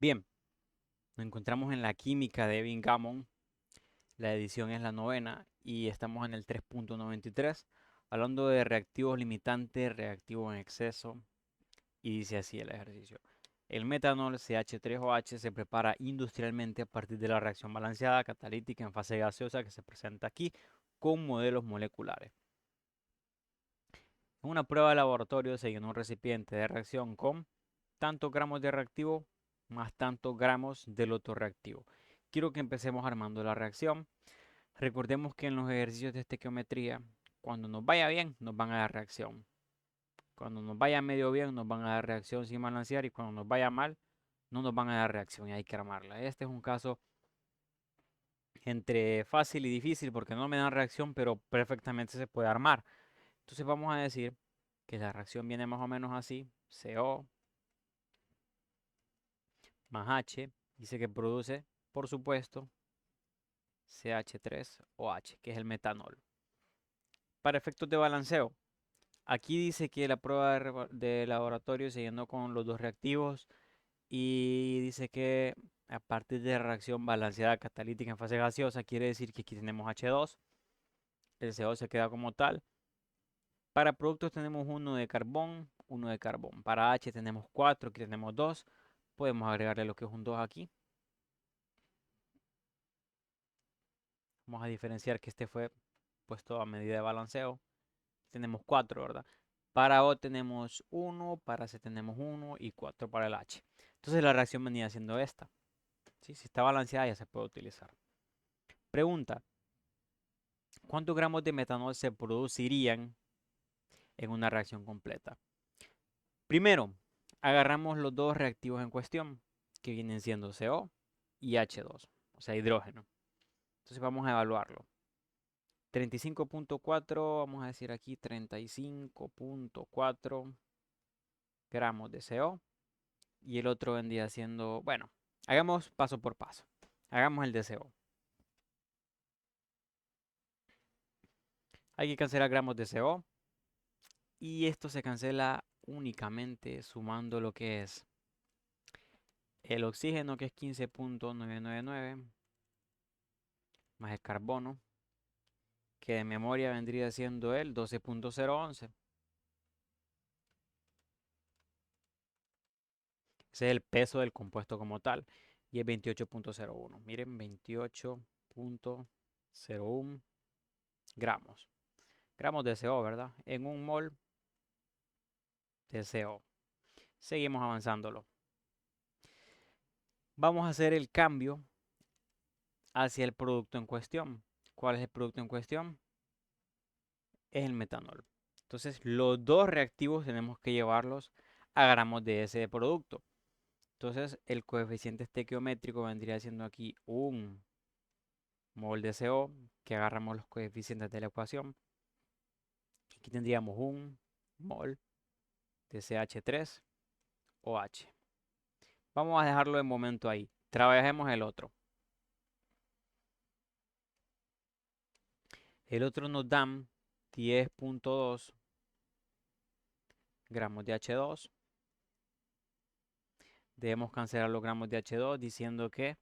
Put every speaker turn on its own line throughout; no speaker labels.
Bien, nos encontramos en la química de Evin Gammon. La edición es la 9ª y estamos en el 3.93, hablando de reactivos limitantes, reactivos en exceso, y dice así el ejercicio. El metanol CH3OH se prepara industrialmente a partir de la reacción balanceada catalítica en fase gaseosa que se presenta aquí con modelos moleculares. En una prueba de laboratorio se llenó un recipiente de reacción con tantos gramos de reactivo más tantos gramos del otro reactivo. Quiero que empecemos armando la reacción. Recordemos que en los ejercicios de estequiometría, cuando nos vaya bien, nos van a dar reacción. Cuando nos vaya medio bien, nos van a dar reacción sin balancear. Y cuando nos vaya mal, no nos van a dar reacción y hay que armarla. Este es un caso entre fácil y difícil porque no me dan reacción, pero perfectamente se puede armar. Entonces vamos a decir que la reacción viene más o menos así. CO más H. Dice que produce, por supuesto, CH3OH, que es el metanol. Para efectos de balanceo, aquí dice que la prueba de laboratorio se llenó con los dos reactivos y dice que a partir de reacción balanceada catalítica en fase gaseosa, quiere decir que aquí tenemos H2, el CO se queda como tal. Para productos tenemos uno de carbón, uno de carbón. Para H tenemos 4, aquí tenemos 2. Podemos agregarle lo que es un 2 aquí. Vamos a diferenciar que este fue puesto a medida de balanceo. Tenemos 4, ¿verdad? Para O tenemos 1, para C tenemos 1 y 4 para el H. Entonces la reacción venía siendo esta. ¿Sí? Si está balanceada ya se puede utilizar. Pregunta, ¿cuántos gramos de metanol se producirían en una reacción completa? Primero, agarramos los dos reactivos en cuestión, que vienen siendo CO y H2, o sea, hidrógeno. Entonces vamos a evaluarlo. 35.4, vamos a decir aquí 35.4 gramos de CO. Y el otro vendría siendo, bueno, hagamos paso por paso. Hagamos el de CO. Hay que cancelar gramos de CO. Y esto se cancela únicamente sumando lo que es el oxígeno, que es 15.999, más el carbono, que de memoria vendría siendo el 12.011. Ese es el peso del compuesto como tal. Y es 28.01. Miren, 28.01 gramos. Gramos de CO, ¿verdad? En un mol de CO. Seguimos avanzándolo. Vamos a hacer el cambio hacia el producto en cuestión. ¿Cuál es el producto en cuestión? Es el metanol. Entonces, los dos reactivos tenemos que llevarlos a gramos de ese producto. Entonces, el coeficiente estequiométrico vendría siendo aquí un mol de CO, que agarramos los coeficientes de la ecuación. Aquí tendríamos un mol de CH3OH. Vamos a dejarlo de momento ahí. Trabajemos el otro. El otro nos dan 10.2 gramos de H2. Debemos cancelar los gramos de H2 diciendo que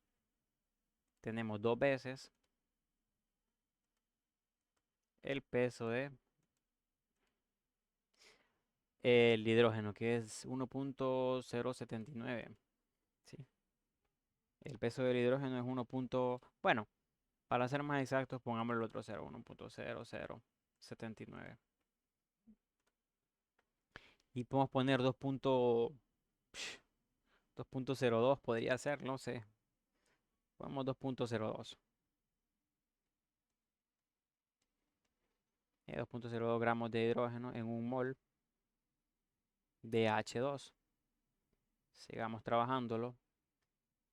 tenemos dos veces el peso de el hidrógeno, que es 1.079. ¿Sí? El peso del hidrógeno es 1. Bueno, para ser más exactos, pongamos el otro 0, 1.0079. Y podemos poner 2.02, podría ser, no sé. Ponemos 2.02. 2.02 gramos de hidrógeno en un mol de H2. Sigamos trabajándolo.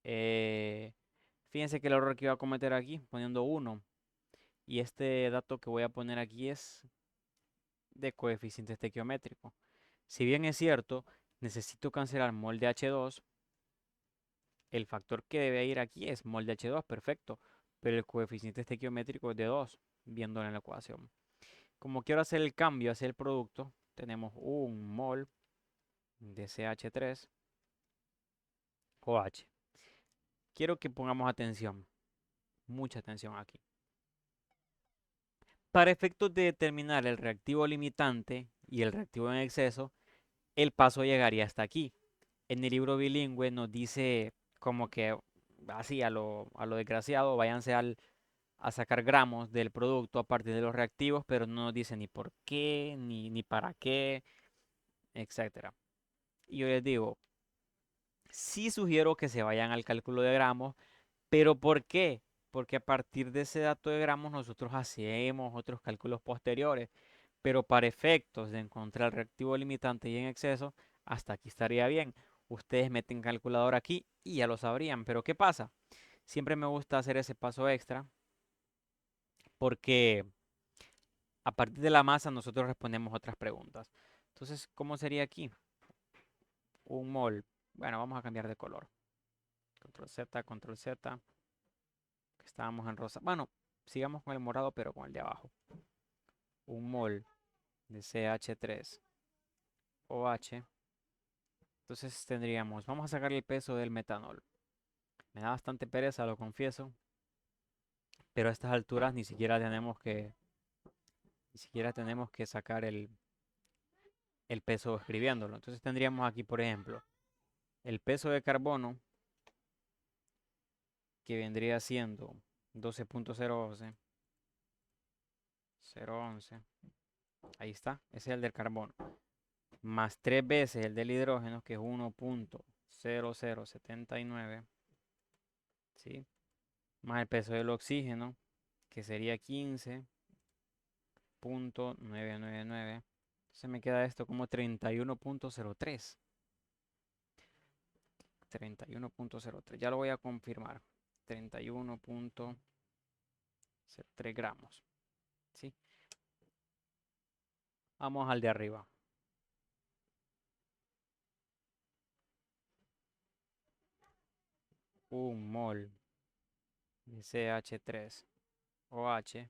Fíjense que el error que iba a cometer aquí, poniendo 1. Y este dato que voy a poner aquí es de coeficiente estequiométrico. Si bien es cierto, necesito cancelar mol de H2, el factor que debe ir aquí es mol de H2, perfecto. Pero el coeficiente estequiométrico es de 2, viéndolo en la ecuación. Como quiero hacer el cambio hacia el producto, tenemos un mol de CH3OH. quiero que pongamos atención, mucha atención aquí. Para efectos de determinar el reactivo limitante y el reactivo en exceso, el paso llegaría hasta aquí. En el libro bilingüe nos dice como que así a lo desgraciado, váyanse a sacar gramos del producto a partir de los reactivos, pero no nos dice ni por qué, ni para qué, etcétera. Y yo les digo, sí sugiero que se vayan al cálculo de gramos, pero ¿por qué? Porque a partir de ese dato de gramos nosotros hacemos otros cálculos posteriores, pero para efectos de encontrar el reactivo limitante y en exceso, hasta aquí estaría bien. Ustedes meten calculadora aquí y ya lo sabrían, pero ¿qué pasa? Siempre me gusta hacer ese paso extra porque a partir de la masa nosotros respondemos otras preguntas. Entonces, ¿cómo sería aquí? Un mol. Bueno, vamos a cambiar de color. Control Z, control Z. Estábamos en rosa. Bueno, sigamos con el morado, pero con el de abajo. Un mol de CH3OH. Entonces tendríamos, vamos a sacar el peso del metanol. Me da bastante pereza, lo confieso. Pero a estas alturas ni siquiera tenemos que sacar el peso escribiéndolo. Entonces tendríamos aquí, por ejemplo, el peso de carbono, que vendría siendo 12.011. 011. Ahí está, ese es el del carbono. Más 3 veces el del hidrógeno, que es 1.0079. ¿Sí? Más el peso del oxígeno, que sería 15.999. Entonces me queda esto como 31.03. 31.03. Ya lo voy a confirmar. 31.03 gramos. ¿Sí? Vamos al de arriba. Un mol de CH3OH.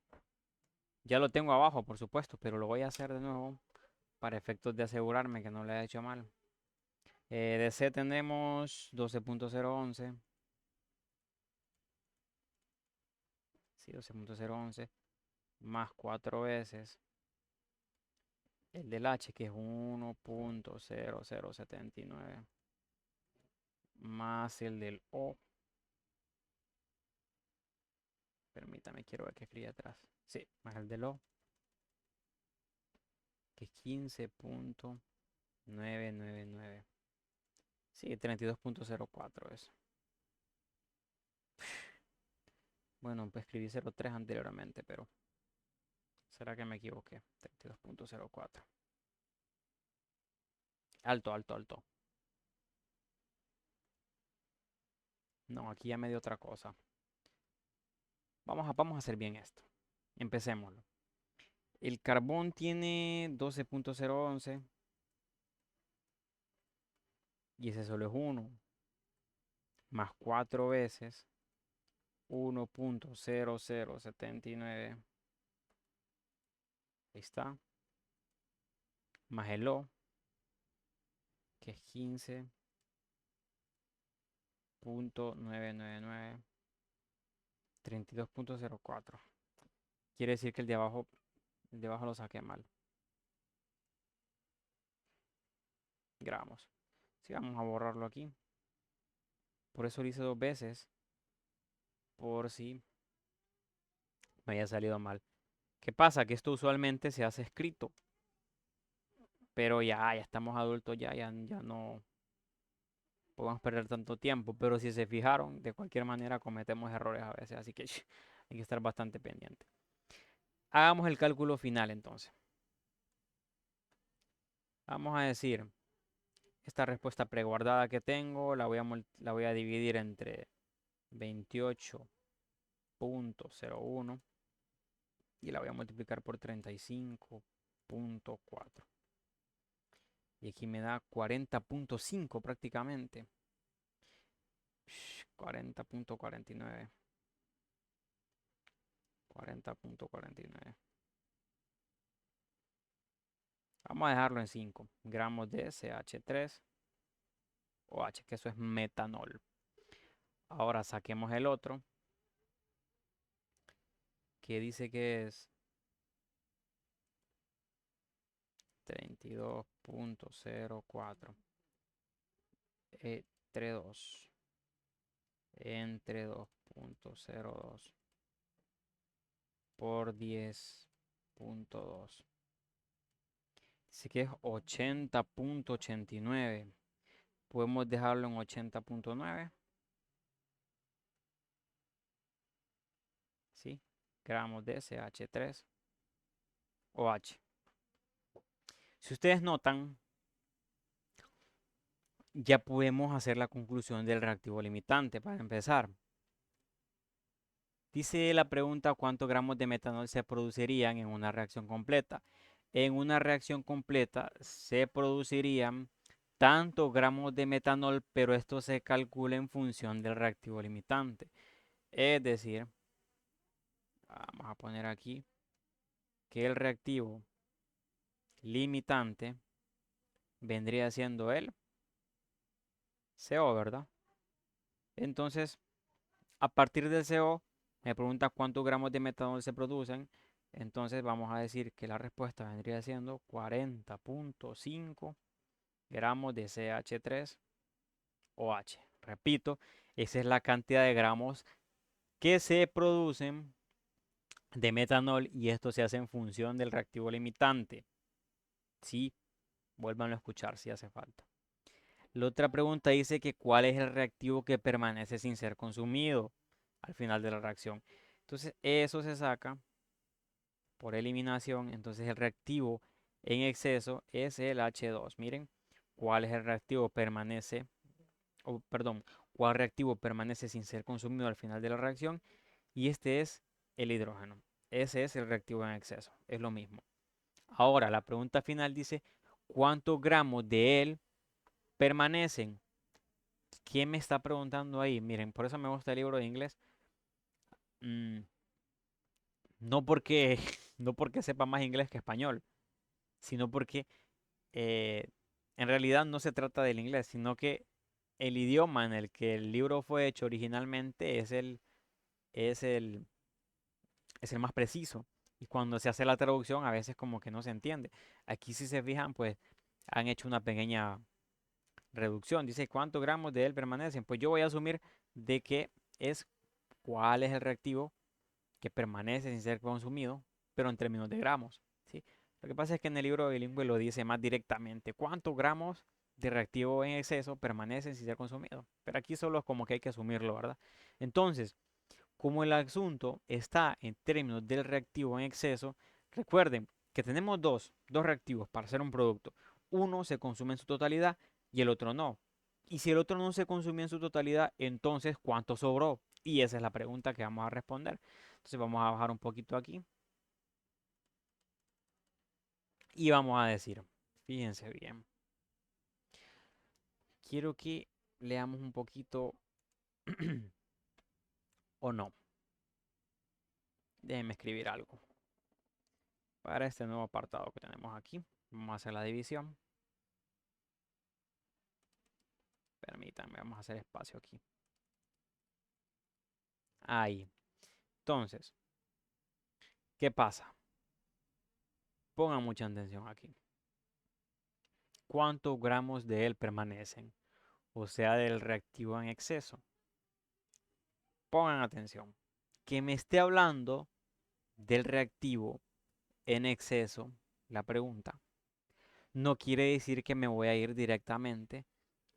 Ya lo tengo abajo, por supuesto, pero lo voy a hacer de nuevo para efectos de asegurarme que no le he hecho mal. De C tenemos 12.011. Sí, 12.011 más 4 veces el del H, que es 1.0079, más el del O. Permítame, quiero ver qué escribe atrás. Sí, más el del O, que es 15.999. Sí, 32.04 es. Bueno, pues escribí 03 anteriormente, pero ¿será que me equivoqué? 32.04. Alto, alto, alto. No, aquí ya me dio otra cosa. Vamos a hacer bien esto. Empecémoslo. El carbón tiene 12.011 y ese solo es 1. Más 4 veces 1.0079. Ahí está. Más el O, que es 15.999. 32.04. Quiere decir que el de abajo lo saqué mal. Gramos. Sí, vamos a borrarlo aquí. Por eso lo hice 2 veces. Por si me haya salido mal. ¿Qué pasa? Que esto usualmente se hace escrito. Pero ya estamos adultos, ya no podemos perder tanto tiempo. Pero si se fijaron, de cualquier manera cometemos errores a veces. Así que hay que estar bastante pendiente. Hagamos el cálculo final entonces. Vamos a decir, esta respuesta preguardada que tengo la voy a dividir entre 28.01 y la voy a multiplicar por 35.4. Y aquí me da 40.5 prácticamente. 40.49. 40.49. Vamos a dejarlo en 5 gramos de CH3OH, que eso es metanol. Ahora saquemos el otro, que dice que es 32.04 entre 2 entre 2.02 por 10.2. Dice que es 80.89. Podemos dejarlo en 80.9. ¿Sí? Gramos de CH3 OH. Si ustedes notan, ya podemos hacer la conclusión del reactivo limitante para empezar. Dice la pregunta cuántos gramos de metanol se producirían en una reacción completa. En una reacción completa se producirían tantos gramos de metanol, pero esto se calcula en función del reactivo limitante. Es decir, vamos a poner aquí que el reactivo limitante vendría siendo el CO, ¿verdad? Entonces, a partir del CO, me pregunta cuántos gramos de metanol se producen. Entonces vamos a decir que la respuesta vendría siendo 40.5 gramos de CH3OH. Repito, esa es la cantidad de gramos que se producen de metanol y esto se hace en función del reactivo limitante. Sí, vuelvan a escuchar si hace falta. La otra pregunta dice que cuál es el reactivo que permanece sin ser consumido al final de la reacción. Entonces eso se saca por eliminación. Entonces el reactivo en exceso es el H2. Miren, cuál es el reactivo permanece, o perdón, cuál reactivo permanece sin ser consumido al final de la reacción. Y este es el hidrógeno. Ese es el reactivo en exceso. Es lo mismo. Ahora la pregunta final dice, ¿cuántos gramos de él permanecen? ¿Quién me está preguntando ahí? Miren, por eso me gusta el libro de inglés. Mm, no porque, no porque sepa más inglés que español, sino porque eh, en realidad no se trata del inglés, sino que el idioma en el que el libro fue hecho originalmente es el, es el más preciso. Y cuando se hace la traducción a veces como que no se entiende. Aquí si se fijan, pues han hecho una pequeña reducción. Dice, ¿cuántos gramos de él permanecen? Pues yo voy a asumir de que es cuál es el reactivo que permanece sin ser consumido, pero en términos de gramos, ¿sí? Lo que pasa es que en el libro bilingüe lo dice más directamente. ¿Cuántos gramos de reactivo en exceso permanecen sin ser consumido? Pero aquí solo es como que hay que asumirlo, ¿verdad? Entonces, como el asunto está en términos del reactivo en exceso, recuerden que tenemos dos reactivos para hacer un producto. Uno se consume en su totalidad y el otro no. Y si el otro no se consumió en su totalidad, entonces ¿cuánto sobró? Y esa es la pregunta que vamos a responder. Entonces vamos a bajar un poquito aquí. Y vamos a decir, fíjense bien, quiero que leamos un poquito o no. Déjenme escribir algo para este nuevo apartado que tenemos aquí. Vamos a hacer la división. Permítanme, vamos a hacer espacio aquí. Ahí. Entonces, ¿qué pasa? Pongan mucha atención aquí. ¿Cuántos gramos de él permanecen? O sea, del reactivo en exceso. Pongan atención. Que me esté hablando del reactivo en exceso, la pregunta, no quiere decir que me voy a ir directamente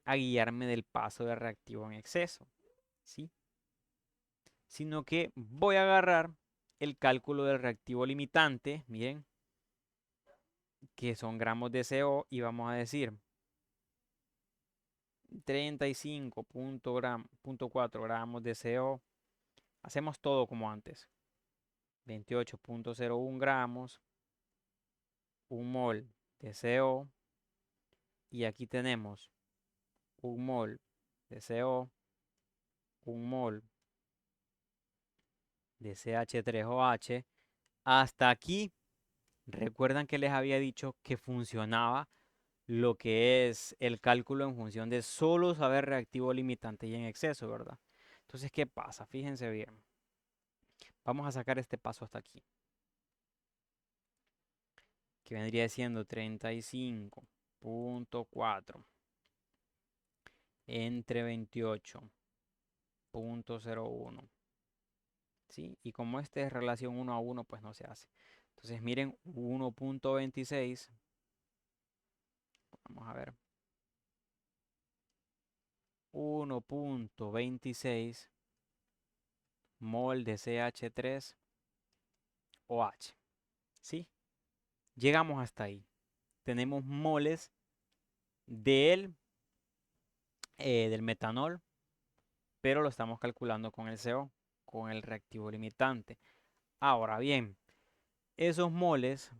a guiarme del paso de reactivo en exceso, ¿sí? Sino que voy a agarrar el cálculo del reactivo limitante, miren, que son gramos de CO, y vamos a decir 35.4 gramos de CO. Hacemos todo como antes. 28.01 gramos, un mol de CO. Y aquí tenemos un mol de CO, un mol de CH3OH. Hasta aquí, recuerdan que les había dicho que funcionaba lo que es el cálculo en función de solo saber reactivo limitante y en exceso, ¿verdad? Entonces, ¿qué pasa? Fíjense bien. Vamos a sacar este paso hasta aquí, que vendría siendo 35.4 entre 28.01. ¿Sí? Y como este es relación 1 a 1, pues no se hace. Entonces, miren, 1.26. Vamos a ver. 1.26 mol de CH3 OH. ¿Sí? Llegamos hasta ahí. Tenemos moles del, del metanol, pero lo estamos calculando con el CO, con el reactivo limitante. Ahora bien, esos moles,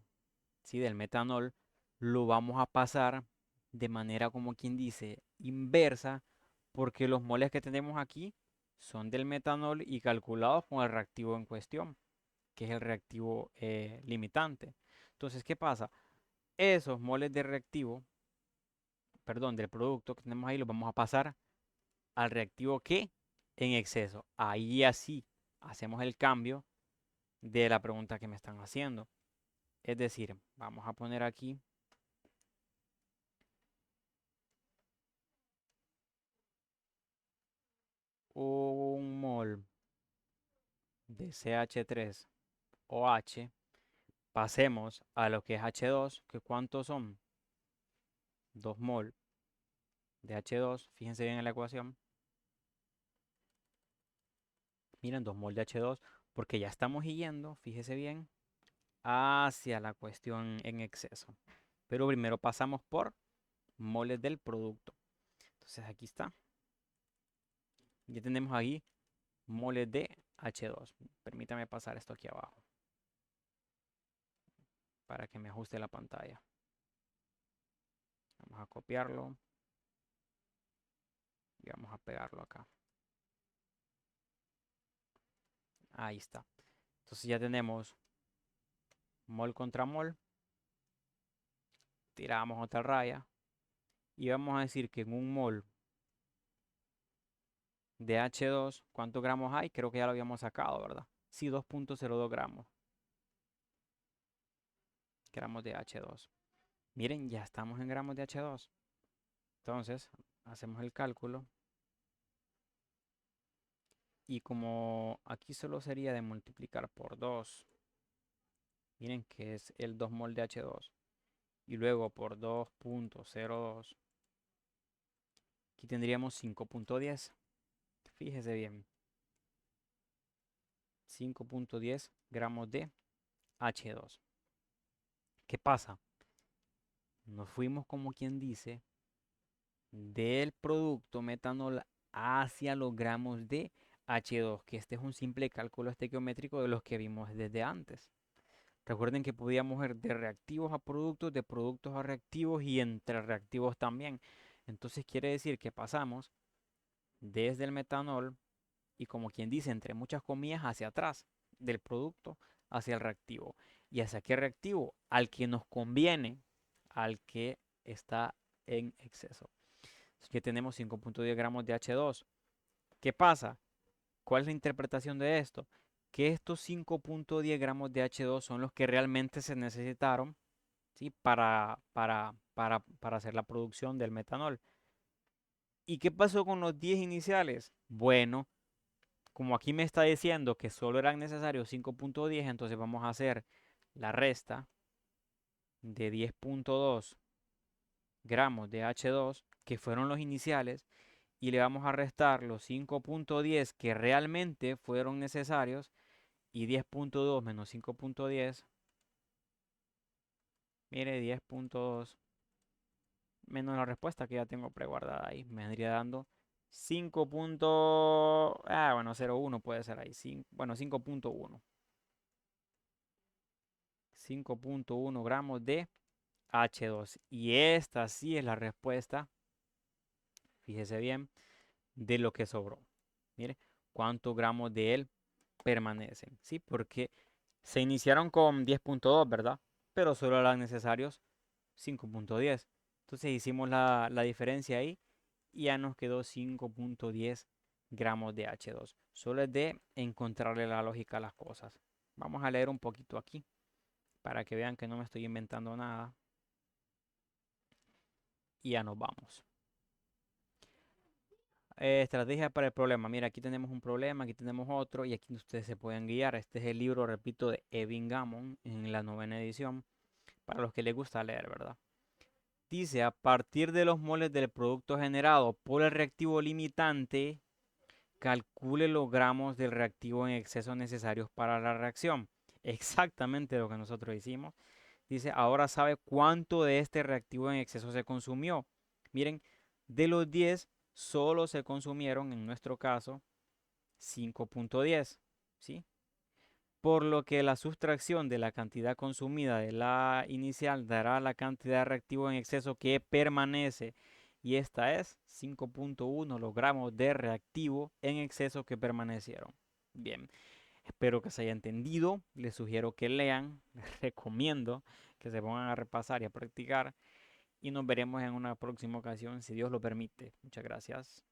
¿sí?, del metanol lo vamos a pasar de manera, como quien dice, inversa, porque los moles que tenemos aquí son del metanol y calculados con el reactivo en cuestión, que es el reactivo limitante. Entonces, ¿qué pasa? Esos moles de reactivo, perdón, del producto que tenemos ahí, los vamos a pasar al reactivo que en exceso. Ahí así hacemos el cambio de la pregunta que me están haciendo. Es decir, vamos a poner aquí un mol de CH3OH. Pasemos a lo que es H2, que ¿cuántos son? 2 mol de H2. Fíjense bien en la ecuación. Miren, 2 mol de H2, porque ya estamos yendo, fíjese bien, hacia la cuestión en exceso. Pero primero pasamos por moles del producto. Entonces aquí está. Ya tenemos ahí moles de H2. Permítame pasar esto aquí abajo para que me ajuste la pantalla. Vamos a copiarlo y vamos a pegarlo acá. Ahí está. Entonces ya tenemos mol contra mol. Tiramos otra raya y vamos a decir que en un mol de H2, ¿cuántos gramos hay? Creo que ya lo habíamos sacado, ¿verdad? Sí, 2.02 gramos de H2. Miren, ya estamos en gramos de H2. Entonces, hacemos el cálculo. Y como aquí solo sería de multiplicar por 2, miren que es el 2 mol de H2. Y luego por 2.02, aquí tendríamos 5.10. Fíjese bien. 5.10 gramos de H2. ¿Qué pasa? Nos fuimos, como quien dice, del producto metanol hacia los gramos de H2, que este es un simple cálculo estequiométrico de los que vimos desde antes. Recuerden que podíamos ir de reactivos a productos, de productos a reactivos y entre reactivos también. Entonces quiere decir que pasamos desde el metanol y, como quien dice, entre muchas comillas, hacia atrás del producto hacia el reactivo. ¿Y hacia qué reactivo? Al que nos conviene, al que está en exceso. Que tenemos 5.10 gramos de H2. ¿Qué pasa? ¿Cuál es la interpretación de esto? Que estos 5.10 gramos de H2 son los que realmente se necesitaron, ¿sí?, para hacer la producción del metanol. ¿Y qué pasó con los 10 iniciales? Bueno, como aquí me está diciendo que solo eran necesarios 5.10, entonces vamos a hacer la resta de 10.2 gramos de H2, que fueron los iniciales, y le vamos a restar los 5.10 que realmente fueron necesarios, y 10.2 menos 5.10, mire, 10.2 menos la respuesta que ya tengo preguardada ahí, me vendría dando 5. Bueno, 0.1 puede ser ahí, bueno, 5.1. 5.1 gramos de H2. Y esta sí es la respuesta, fíjese bien, de lo que sobró. Mire, cuántos gramos de él permanecen, ¿sí? Porque se iniciaron con 10.2, ¿verdad? Pero solo eran necesarios 5.10. Entonces hicimos la diferencia ahí y ya nos quedó 5.10 gramos de H2. Solo es de encontrarle la lógica a las cosas. Vamos a leer un poquito aquí para que vean que no me estoy inventando nada. Y ya nos vamos. Estrategia para el problema. Mira, aquí tenemos un problema, aquí tenemos otro y aquí ustedes se pueden guiar. Este es el libro, repito, de Evin Gammon en la 9ª edición. Para los que les gusta leer, ¿verdad? Dice, a partir de los moles del producto generado por el reactivo limitante, calcule los gramos del reactivo en exceso necesarios para la reacción. Exactamente lo que nosotros hicimos. Dice, ahora sabe cuánto de este reactivo en exceso se consumió. Miren, de los 10, solo se consumieron, en nuestro caso, 5.10, ¿sí? Por lo que la sustracción de la cantidad consumida de la inicial dará la cantidad de reactivo en exceso que permanece. Y esta es 5.1 los gramos de reactivo en exceso que permanecieron. Bien, espero que se haya entendido. Les sugiero que lean, les recomiendo que se pongan a repasar y a practicar. Y nos veremos en una próxima ocasión, si Dios lo permite. Muchas gracias.